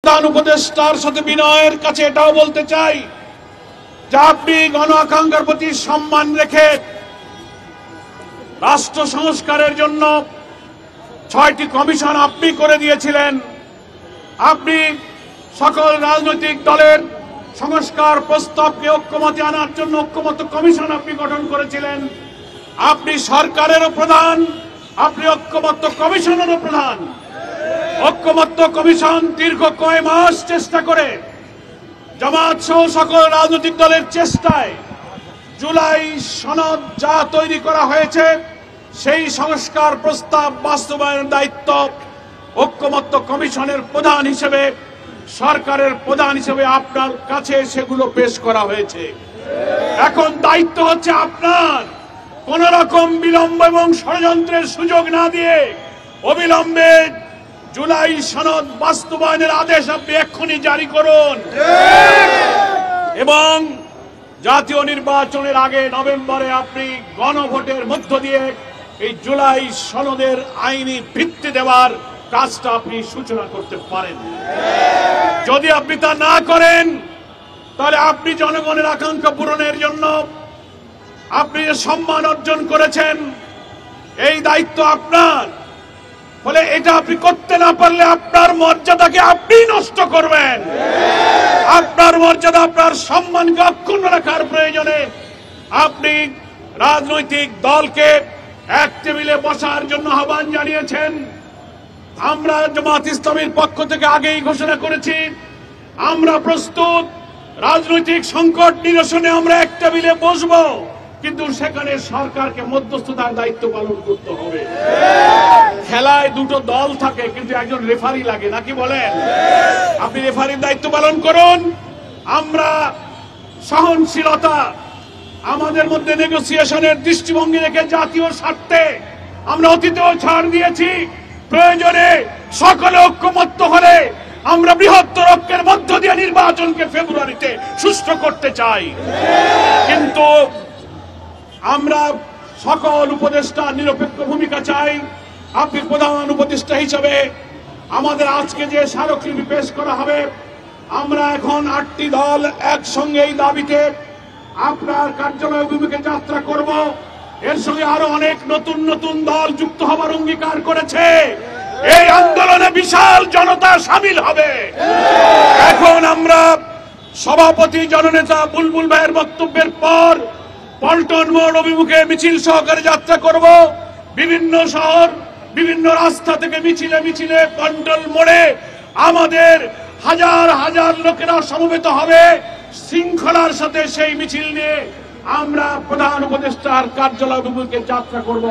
প্রধান উপদেষ্টার সাথে বিনয়ের কাছে এটাও বলতে চাই যে আপনি গণ আকাঙ্ক্ষার প্রতি সম্মান রেখে রাষ্ট্র সংস্কারের জন্য 6টি কমিশন আপনি করে দিয়েছিলেন। আপনি সকল রাজনৈতিক দলের সংস্কার প্রস্তাবকে ঐক্যমতে আনার জন্য ঐক্যমত্য কমিশন আপনি গঠন করেছিলেন। আপনি সরকারেরও প্রধান, আপনি ঐক্যমত্য কমিশনেরও প্রধান। ঐক্যমত্য কমিশন দীর্ঘ কয়েক মাস চেষ্টা করে জামাত সহ সকল রাজনৈতিক দলের চেষ্টায় জুলাই সনদ যা তৈরি করা হয়েছে সেই সংস্কার প্রস্তাব বাস্তবায়নের দায়িত্ব ঐক্যমত্য কমিশনের প্রধান হিসেবে, সরকারের প্রধান হিসেবে আপনার কাছে সেগুলো পেশ করা হয়েছে। এখন দায়িত্ব হচ্ছে আপনার কোন রকম বিলম্ব এবং ষড়যন্ত্রের সুযোগ না দিয়ে অবিলম্বে জুলাই সনদ বাস্তবায়নের আদেশ আপনি এক্ষুনি জারি করুন এবং জাতীয় নির্বাচনের আগে নভেম্বরে আপনি গণভোটের মধ্য দিয়ে এই জুলাই সনদের আইনি ভিত্তি দেওয়ার কাজটা আপনি সূচনা করতে পারেন। যদি আপনি তা না করেন তাহলে আপনি জনগণের আকাঙ্ক্ষা পূরণের জন্য আপনি যে সম্মান অর্জন করেছেন এই দায়িত্ব আপনার, ফলে এটা আপনি করতে না পারলে আপনার মর্যাদাকে আপনি নষ্ট করবেন। আপনার মর্যাদা, আপনার সম্মানকে অক্ষুণ্ণ রাখার প্রয়োজনে আপনি রাজনৈতিক দলকে এক টেবিলে বসার জন্য আহ্বান জানিয়েছেন। আমরা জামাত ইসলামীর পক্ষ থেকে আগেই ঘোষণা করেছি আমরা প্রস্তুত রাজনৈতিক সংকট নিরসনে আমরা এক টেবিলে বসবো, কিন্তু সেখানে সরকারকে মধ্যস্থতার দায়িত্ব পালন করতে হবে। খেলায় দুটো দল থাকে কিন্তু একজন রেফারি লাগে, নাকি বলেন? আপনি রেফারির দায়িত্ব পালন করুন। আমরা সহনশীলতা, আমাদের মধ্যে নেগোসিয়েশনের দৃষ্টিভঙ্গি রেখে জাতীয় স্বার্থে আমরা অতীতেও ছাড় দিয়েছি। প্রয়োজনে সকলে ঐক্যমত্য হলে আমরা বৃহত্তর ঐক্যের মধ্য দিয়ে নির্বাচনকে ফেব্রুয়ারিতে সুষ্ঠু করতে চাই। কিন্তু আমরা সকল উপদেষ্টা নিরপেক্ষ ভূমিকা চাই। আপনি প্রধান উপদেষ্টা হিসেবে আমাদের আজকে যে স্মারকলিপি পেশ করা হবে, আমরা এখন 8টি দল একসঙ্গে এই দাবিতে আপনার কার্যালয় অভিমুখে যাত্রা করব। এর সঙ্গে আরো অনেক নতুন নতুন দল যুক্ত হবার অঙ্গীকার করেছে। এই আন্দোলনে বিশাল জনতা সামিল হবে। এখন আমরা সভাপতি জননেতা বুলবুল ভাইয়ের বক্তব্যের পর পল্টন মোড় অভিমুখে মিছিল সহকারে যাত্রা করব। বিভিন্ন শহর, বিভিন্ন রাস্তা থেকে মিছিলে মিছিলে পল্টন মোড়ে আমাদের হাজার হাজার লোকেরা সমবেত হবে। শৃঙ্খলার সাথে সেই মিছিল নিয়ে আমরা প্রধান উপদেষ্টার কার্যালয় অভিমুখে যাত্রা করব।